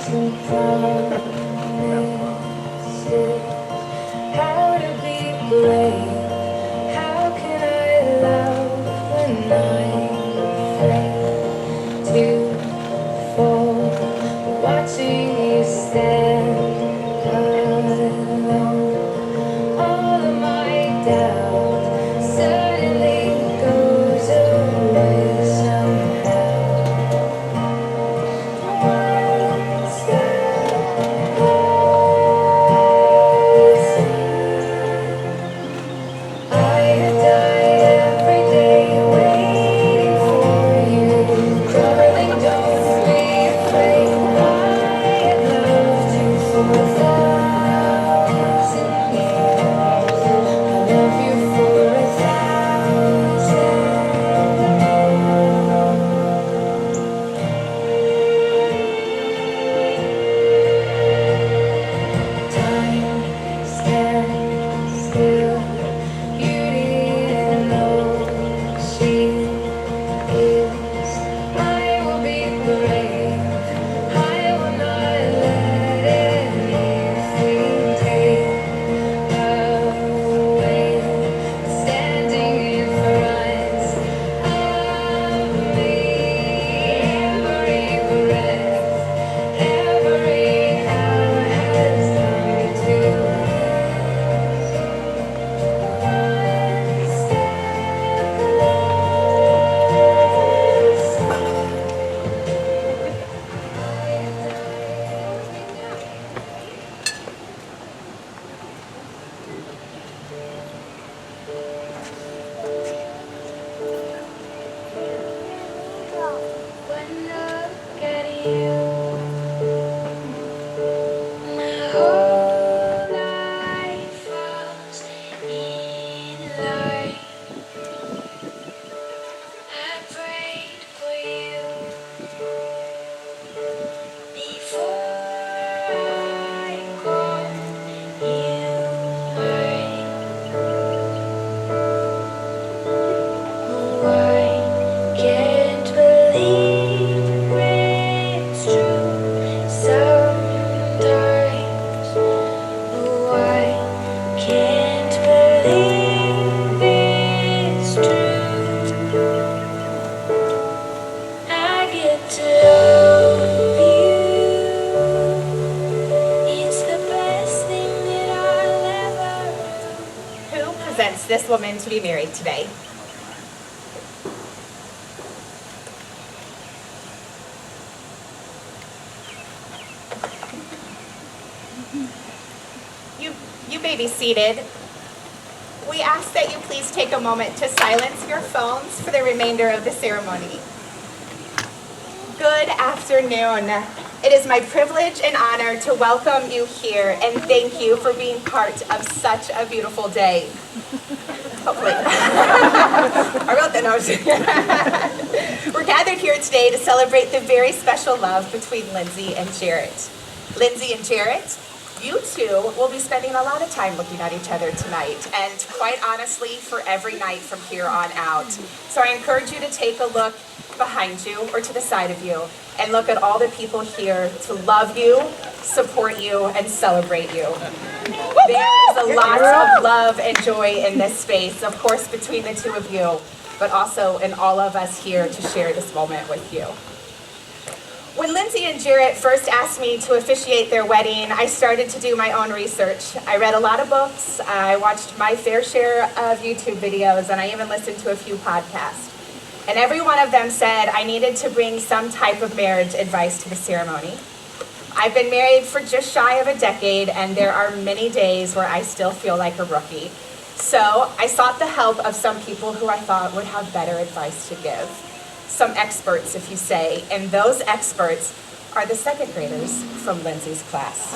to promises. How to be brave? How can I love when I'm afraid to fall? Watching you stand alone. All of my doubt suddenly goes away somehow. One step closer. I die every day waiting for you. Darling, don't be afraid. I'd love to for 1,000 years. I love you for 1,000 years. Time stands still. Beauty in all she is. I will be brave. I will not let anything take away. Standing in front of me, every breath, every hour has come to one step When I look at you, my whole life falls in line. I prayed for you before I called you mine. Oh, I can't believe it's true sometimes. Oh, I can't believe it's true. I get to love you. It's the best thing that I'll ever do. Who presents this woman to be married today? You may be seated. We ask that you please take a moment to silence your phones for the remainder of the ceremony. Good afternoon. It is my privilege and honor to welcome you here and thank you for being part of such a beautiful day. Hopefully. I wrote that note. We're gathered here today to celebrate the very special love between Lindsey and Jerrett. Lindsey and Jerrett, you two will be spending a lot of time looking at each other tonight, and quite honestly, for every night from here on out. So I encourage you to take a look behind you or to the side of you and look at all the people here to love you, support you, and celebrate you. There is a lot of love and joy in this space, of course, between the two of you, but also in all of us here to share this moment with you. When Lindsey and Jerrett first asked me to officiate their wedding, I started to do my own research. I read a lot of books, I watched my fair share of YouTube videos, and I even listened to a few podcasts. And every one of them said I needed to bring some type of marriage advice to the ceremony. I've been married for just shy of a decade, and there are many days where I still feel like a rookie. So I sought the help of some people who I thought would have better advice to give. Some experts, if you say, and those experts are the second graders from Lindsey's class.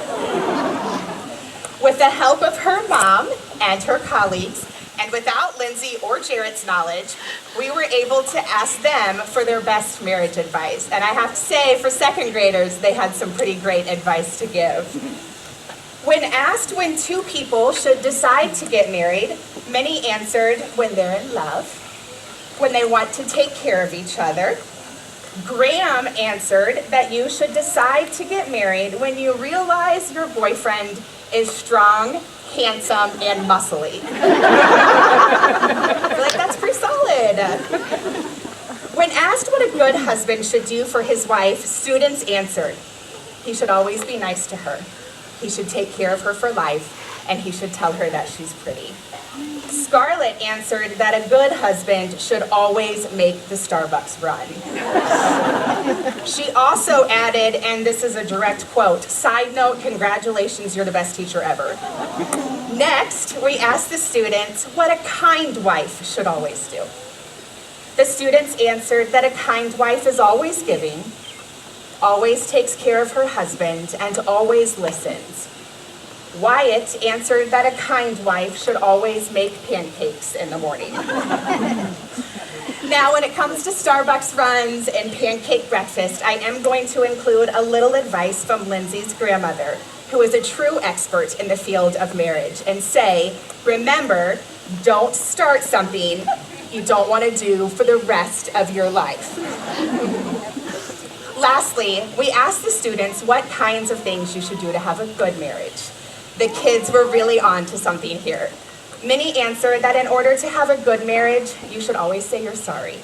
With the help of her mom and her colleagues, and without Lindsey or Jerrett's knowledge, we were able to ask them for their best marriage advice. And I have to say, for second graders, they had some pretty great advice to give. When asked when two people should decide to get married, many answered when they're in love, when they want to take care of each other, Graham answered that you should decide to get married when you realize your boyfriend is strong, handsome, and muscly. I feel like that's pretty solid. When asked what a good husband should do for his wife, students answered, he should always be nice to her. He should take care of her for life, and he should tell her that she's pretty. Scarlett answered that a good husband should always make the Starbucks run. She also added, and this is a direct quote, "Side note, congratulations, you're the best teacher ever." Next, we asked the students what a kind wife should always do. The students answered that a kind wife is always giving, always takes care of her husband, and always listens. Wyatt answered that a kind wife should always make pancakes in the morning. Now, when it comes to Starbucks runs and pancake breakfast, I am going to include a little advice from Lindsay's grandmother, who is a true expert in the field of marriage, and say, remember, don't start something you don't want to do for the rest of your life. Lastly, we asked the students what kinds of things you should do to have a good marriage. The kids were really on to something here. Many answered that in order to have a good marriage, you should always say you're sorry.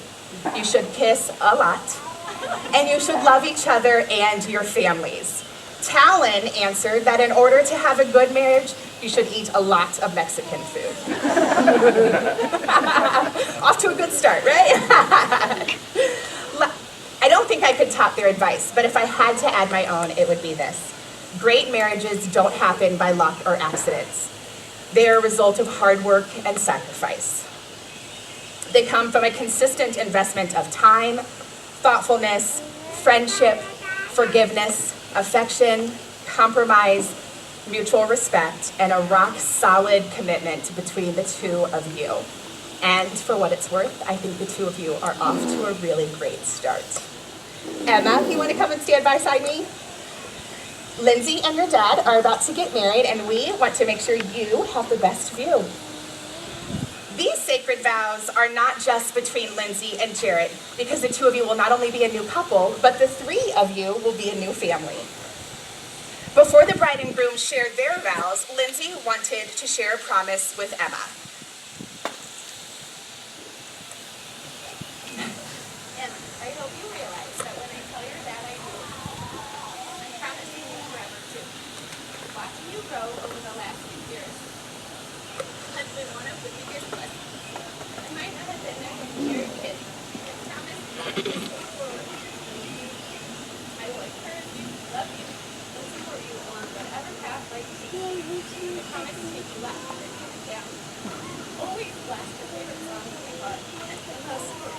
You should kiss a lot, and you should love each other and your families. Talon answered that in order to have a good marriage, you should eat a lot of Mexican food. Off to a good start, right? I don't think I could top their advice, but if I had to add my own, it would be this. Great marriages don't happen by luck or accidents. They are a result of hard work and sacrifice. They come from a consistent investment of time, thoughtfulness, friendship, forgiveness, affection, compromise, mutual respect, and a rock-solid commitment between the two of you. And for what it's worth, I think the two of you are off to a really great start. Emma, you want to come and stand beside me? Lindsay and your dad are about to get married, and we want to make sure you have the best view. These sacred vows are not just between Lindsay and Jerrett, because the two of you will not only be a new couple, but the three of you will be a new family. Before the bride and groom shared their vows, Lindsay wanted to share a promise with Emma. Emma, I hope you realize that when I tell your dad I do, I'm promising you forever too. Watching you grow over the last few years has been one of the biggest blessings. I might not have been there when you were a kid. I promise you to go forward. I will encourage you, love you, and support you along whatever path life takes you. I promise to make you laugh and down. Always blast your favorite songs in my heart, and I'll support you.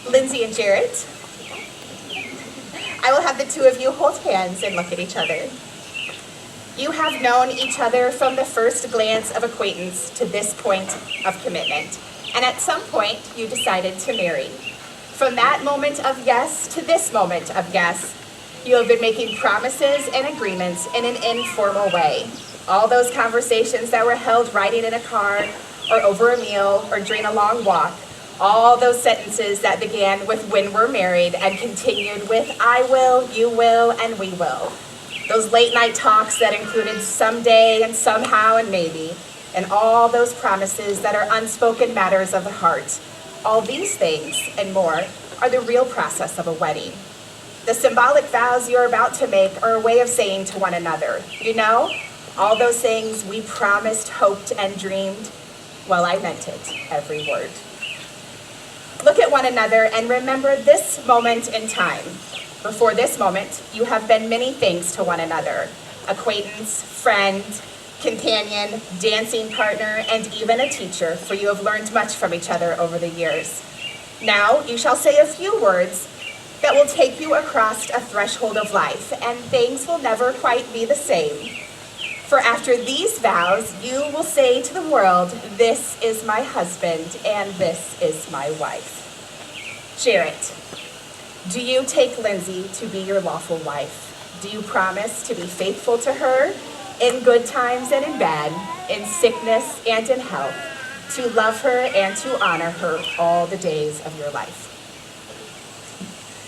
Lindsay and Jerrett, I will have the two of you hold hands and look at each other. You have known each other from the first glance of acquaintance to this point of commitment, and at some point you decided to marry. From that moment of yes to this moment of yes, you have been making promises and agreements in an informal way. All those conversations that were held riding in a car, or over a meal, or during a long walk, all those sentences that began with when we're married and continued with I will, you will, and we will. Those late night talks that included someday and somehow and maybe, and all those promises that are unspoken matters of the heart. All these things and more are the real process of a wedding. The symbolic vows you're about to make are a way of saying to one another, you know, all those things we promised, hoped, and dreamed, well, I meant it, every word. Look at one another and remember this moment in time. Before this moment, you have been many things to one another: acquaintance, friend, companion, dancing partner, and even a teacher, for you have learned much from each other over the years. Now you shall say a few words that will take you across a threshold of life, and things will never quite be the same. For after these vows, you will say to the world, this is my husband and this is my wife. Jerrett, do you take Lindsay to be your lawful wife? Do you promise to be faithful to her, in good times and in bad, in sickness and in health, to love her and to honor her all the days of your life.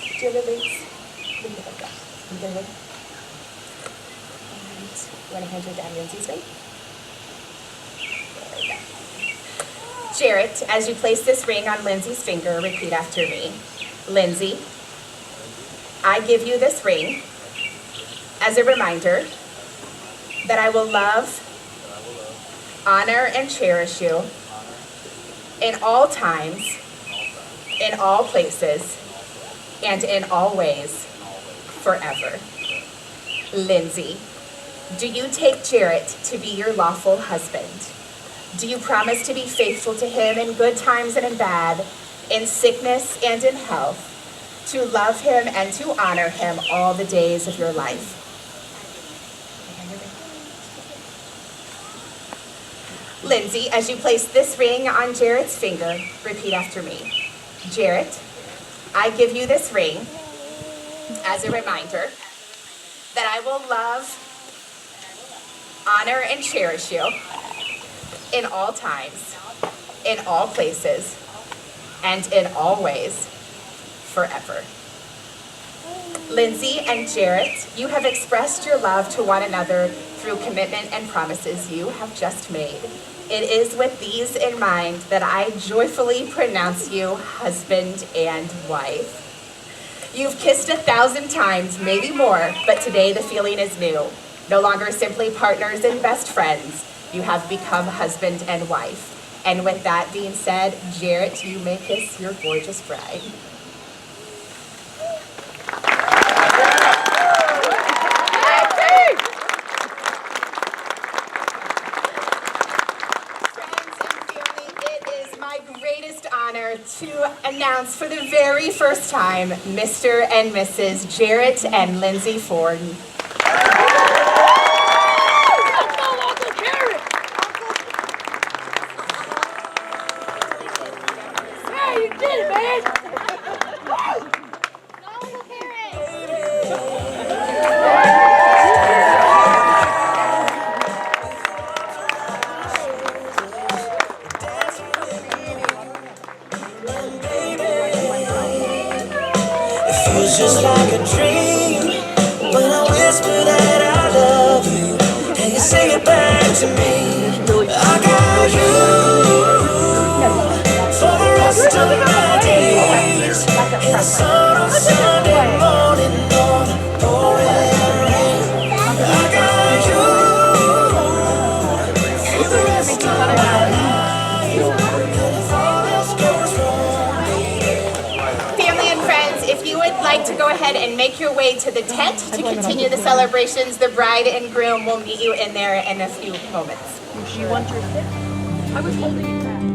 Do you have the rings? You get a ring? And you want to hand your dad Lindsey's ring? There we go. Jerrett, as you place this ring on Lindsey's finger, repeat after me. Lindsey, I give you this ring as a reminder that I will love, honor, and cherish you in all times, in all places, and in all ways, forever. Lindsey, do you take Jerrett to be your lawful husband? Do you promise to be faithful to him in good times and in bad, in sickness and in health, to love him and to honor him all the days of your life? Lindsey, as you place this ring on Jerrett's finger, repeat after me. Jerrett, I give you this ring as a reminder that I will love, honor, and cherish you in all times, in all places, and in all ways, forever. Lindsey and Jerrett, you have expressed your love to one another through commitment and promises you have just made. It is with these in mind that I joyfully pronounce you husband and wife. You've kissed 1,000 times, maybe more, but today the feeling is new. No longer simply partners and best friends. You have become husband and wife. And with that being said, Jerrett, you may kiss your gorgeous bride. To announce for the very first time, Mr. and Mrs. Jerrett and Lindsey Ford. Yeah, you did it, man! Feels just like a dream when I whisper that I love you and you say it back to me. I got you for the rest of my days in the sun on Sunday morning on the pouring rain. I got you for the rest of my life, and if all else goes wrong, Family and friends, if you would like to go ahead and make your way to the tent to continue the celebrations, the bride and groom will meet you in there in a few moments. You want your stick? I was holding it back.